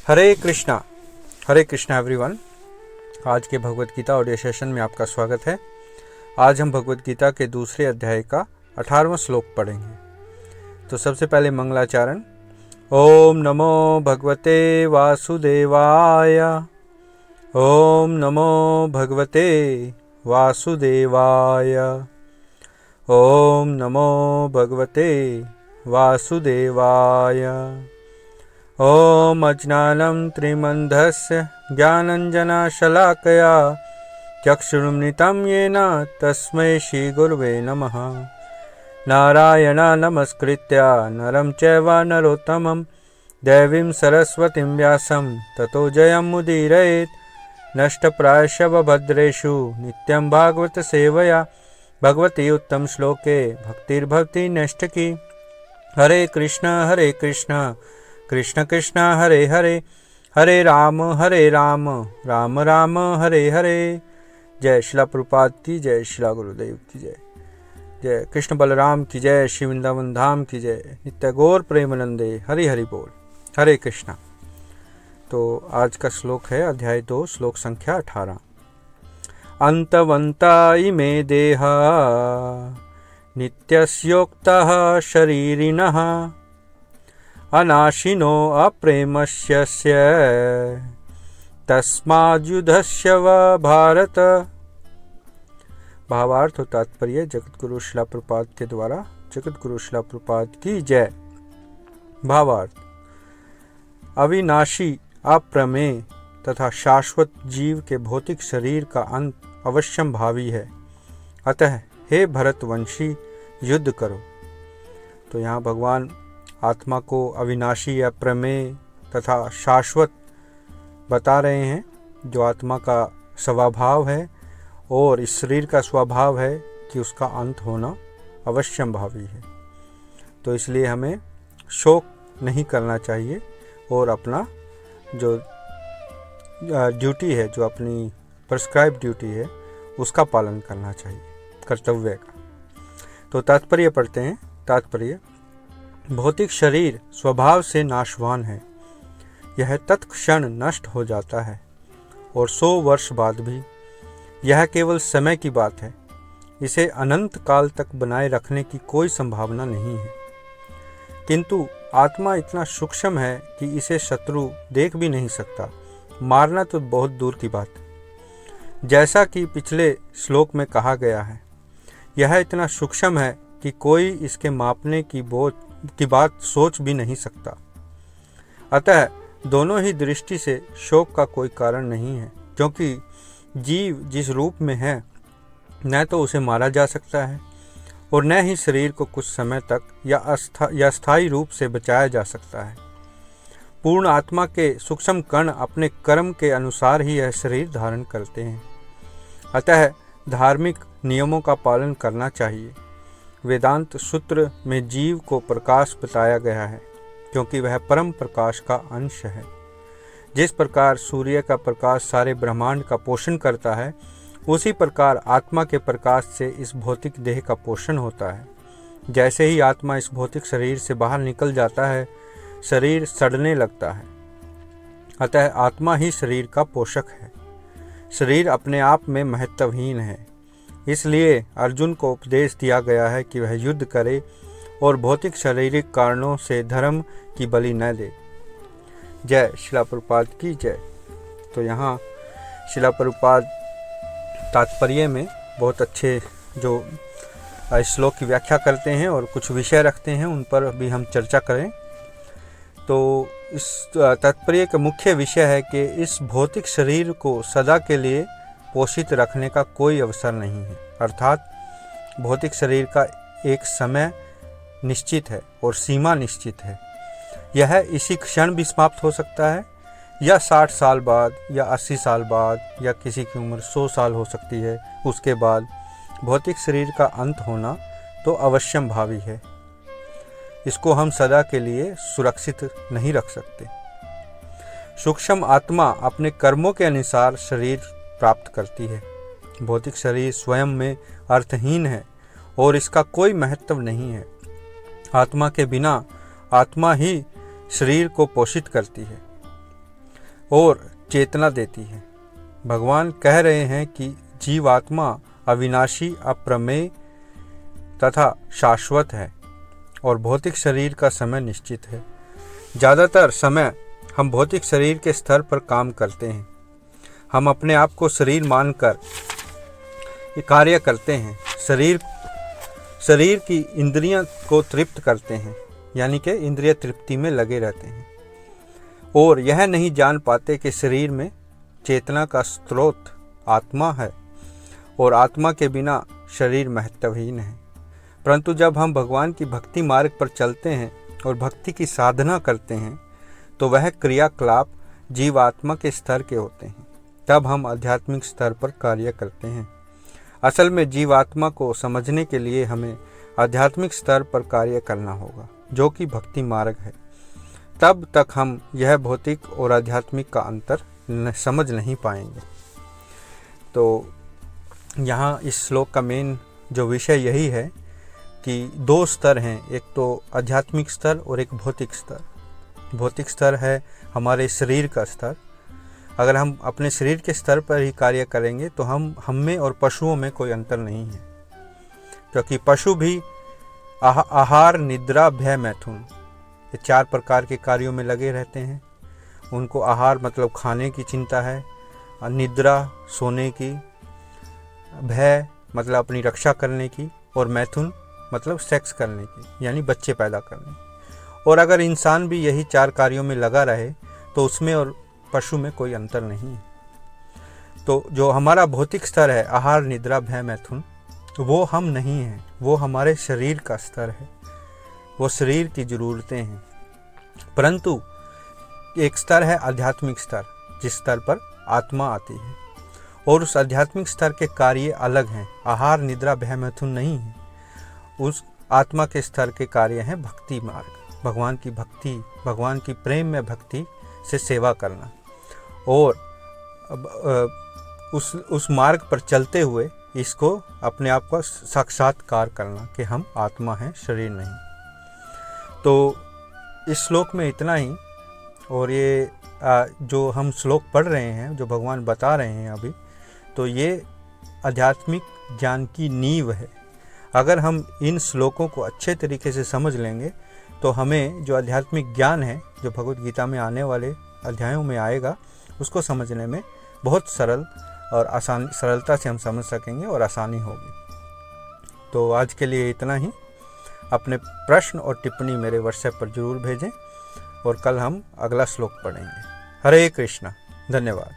हरे Krishna everyone. आज के Bhagavad Gita audio session में आपका स्वागत है। आज हम भगवत गीता के दूसरे अध्याय का 18वां श्लोक पढ़ेंगे। तो सबसे पहले मंगलाचरण। ओम नमो भगवते वासुदेवाय। ओम नमो भगवते वासुदेवाय। ओम नमो भगवते वासुदेवाय। ओम अज्ञानं त्रिमन्धस्य ज्ञानञ्जनशलाकया चक्षुरुन्मिलितं येन तस्मै श्रीगुरवे नमः। नारायणं नमस्कृत्य नरं चैव नरोत्तमं देवीं सरस्वतीं व्यासं ततो जयमुदीरयेत्। नष्टप्रायश्च भद्रेषु नित्यं भागवत सेवया भगवती उत्तम श्लोके भक्तिर्भवति नष्टकी। हरे कृष्ण कृष्ण कृष्ण हरे हरे, हरे राम राम राम हरे हरे। जय शिला प्रभुपाद की जय, शिला गुरुदेव की जय, जय कृष्ण बलराम की जय, श्री वृंदावन धाम की जय, नित्य गौर प्रेमानंदे हरि हरि बोल। हरे कृष्णा। तो आज का श्लोक है अध्याय 2 श्लोक संख्या 18। अंतवंता इमे देहा नित्यस्योक्तः शरीरिणः अनाशिनो अप्रेमस्य तस्माद्युद्धस्य वा भारत। भावार्थ और तात्पर्य जगतगुरु शिला प्रभुपाद के द्वारा। जगतगुरु शिला प्रभुपाद की जय। भावार्थ। अविनाशी अप्रमेय तथा शाश्वत जीव के भौतिक शरीर का अंत अवश्यम भावी है, अतः हे भरतवंशी युद्ध करो। तो यहाँ भगवान आत्मा को अविनाशी अप्रमेय तथा शाश्वत बता रहे हैं, जो आत्मा का स्वभाव है और इस शरीर का स्वभाव है कि उसका अंत होना अवश्यम भावी है। तो इसलिए हमें शोक नहीं करना चाहिए और अपना जो ड्यूटी है, जो अपनी प्रिस्क्राइब ड्यूटी है, उसका पालन करना चाहिए, कर्तव्य का। तो तात्पर्य पढ़ते हैं। तात्पर्य। भौतिक शरीर स्वभाव से नाशवान है, यह तत्क्षण नष्ट हो जाता है और 100 वर्ष बाद भी। यह केवल समय की बात है, इसे अनंत काल तक बनाए रखने की कोई संभावना नहीं है। किंतु आत्मा इतना सूक्ष्म है कि इसे शत्रु देख भी नहीं सकता, मारना तो बहुत दूर की बात है। जैसा कि पिछले श्लोक में कहा गया है, यह इतना सूक्ष्म है कि कोई इसके मापने की बात सोच भी नहीं सकता। अतः दोनों ही दृष्टि से शोक का कोई कारण नहीं है, क्योंकि जीव जिस रूप में है न तो उसे मारा जा सकता है और न ही शरीर को कुछ समय तक या स्थायी रूप से बचाया जा सकता है। पूर्ण आत्मा के सूक्ष्म कण अपने कर्म के अनुसार ही यह शरीर धारण करते हैं। अतः धार्मिक नियमों का पालन करना चाहिए। वेदांत सूत्र में जीव को प्रकाश बताया गया है, क्योंकि वह परम प्रकाश का अंश है। जिस प्रकार सूर्य का प्रकाश सारे ब्रह्मांड का पोषण करता है, उसी प्रकार आत्मा के प्रकाश से इस भौतिक देह का पोषण होता है। जैसे ही आत्मा इस भौतिक शरीर से बाहर निकल जाता है, शरीर सड़ने लगता है। अतः आत्मा ही शरीर का पोषक है। शरीर अपने आप में महत्वहीन है। इसलिए अर्जुन को उपदेश दिया गया है कि वह युद्ध करे और भौतिक शारीरिक कारणों से धर्म की बलि न दे। जय शिला प्रभुपाद की जय। तो यहाँ शिला प्रभुपाद तात्पर्य में बहुत अच्छे जो श्लोक की व्याख्या करते हैं और कुछ विषय रखते हैं, उन पर भी हम चर्चा करें। तो इस तात्पर्य का मुख्य विषय है कि इस भौतिक शरीर को सदा के लिए पोषित रखने का कोई अवसर नहीं है। अर्थात भौतिक शरीर का एक समय निश्चित है और सीमा निश्चित है। यह इसी क्षण भी समाप्त हो सकता है, या 60 साल बाद, या 80 साल बाद, या किसी की उम्र 100 साल हो सकती है। उसके बाद भौतिक शरीर का अंत होना तो अवश्यम भावी है। इसको हम सदा के लिए सुरक्षित नहीं रख सकते। सूक्ष्म आत्मा अपने कर्मों के अनुसार शरीर प्राप्त करती है। भौतिक शरीर स्वयं में अर्थहीन है और इसका कोई महत्व नहीं है। आत्मा के बिना आत्मा ही शरीर को पोषित करती है। और चेतना देती है। भगवान कह रहे हैं कि जीवात्मा अविनाशी, अप्रमेय तथा शाश्वत है और भौतिक शरीर का समय निश्चित है। ज़्यादातर समय हम भौतिक शरीर के स्तर पर काम करते हैं। हम अपने आप को शरीर मानकर कार्य करते हैं। शरीर की इंद्रियां को तृप्त करते हैं, यानी कि इंद्रिय तृप्ति में लगे रहते हैं और यह नहीं जान पाते कि शरीर में चेतना का स्रोत आत्मा है और आत्मा के बिना शरीर महत्वहीन है। परंतु जब हम भगवान की भक्ति मार्ग पर चलते हैं और भक्ति की साधना करते हैं तो वह क्रियाकलाप जीवात्मा के स्तर के होते हैं। तब हम आध्यात्मिक स्तर पर कार्य करते हैं। असल में जीवात्मा को समझने के लिए हमें आध्यात्मिक स्तर पर कार्य करना होगा, जो कि भक्ति मार्ग है। तब तक हम यह भौतिक और आध्यात्मिक का अंतर समझ नहीं पाएंगे। तो यहाँ इस श्लोक का मेन जो विषय यही है कि दो स्तर हैं, एक तो आध्यात्मिक स्तर और एक भौतिक स्तर। भौतिक स्तर है हमारे शरीर का स्तर। अगर हम अपने शरीर के स्तर पर ही कार्य करेंगे तो हम में और पशुओं में कोई अंतर नहीं है, क्योंकि पशु भी आहार, निद्रा, भय, मैथुन, ये 4 प्रकार के कार्यों में लगे रहते हैं। उनको आहार मतलब खाने की चिंता है, निद्रा सोने की, भय मतलब अपनी रक्षा करने की, और मैथुन मतलब सेक्स करने की, यानी बच्चे पैदा करने। और अगर इंसान भी यही 4 कार्यों में लगा रहे तो उसमें और पशु में कोई अंतर नहीं है। तो जो हमारा भौतिक स्तर है, आहार, निद्रा, भय, मैथुन, वो हम नहीं हैं, वो हमारे शरीर का स्तर है, वो शरीर की ज़रूरतें हैं। परंतु एक स्तर है आध्यात्मिक स्तर, जिस स्तर पर आत्मा आती है, और उस आध्यात्मिक स्तर के कार्य अलग हैं। आहार, निद्रा, भय, मैथुन नहीं है। उस आत्मा के स्तर के कार्य हैं भक्ति मार्ग, भगवान की भक्ति, भगवान की प्रेम में भक्ति से सेवा करना, और उस मार्ग पर चलते हुए इसको अपने आप का साक्षात्कार करना कि हम आत्मा हैं, शरीर नहीं। तो इस श्लोक में इतना ही। और ये जो हम श्लोक पढ़ रहे हैं, जो भगवान बता रहे हैं अभी, तो ये आध्यात्मिक ज्ञान की नींव है। अगर हम इन श्लोकों को अच्छे तरीके से समझ लेंगे तो हमें जो आध्यात्मिक ज्ञान है, जो भगवद गीता में आने वाले अध्यायों में आएगा, उसको समझने में बहुत सरल और सरलता से हम समझ सकेंगे और आसानी होगी। तो आज के लिए इतना ही। अपने प्रश्न और टिप्पणी मेरे व्हाट्सएप पर जरूर भेजें और कल हम अगला श्लोक पढ़ेंगे। हरे कृष्णा। धन्यवाद।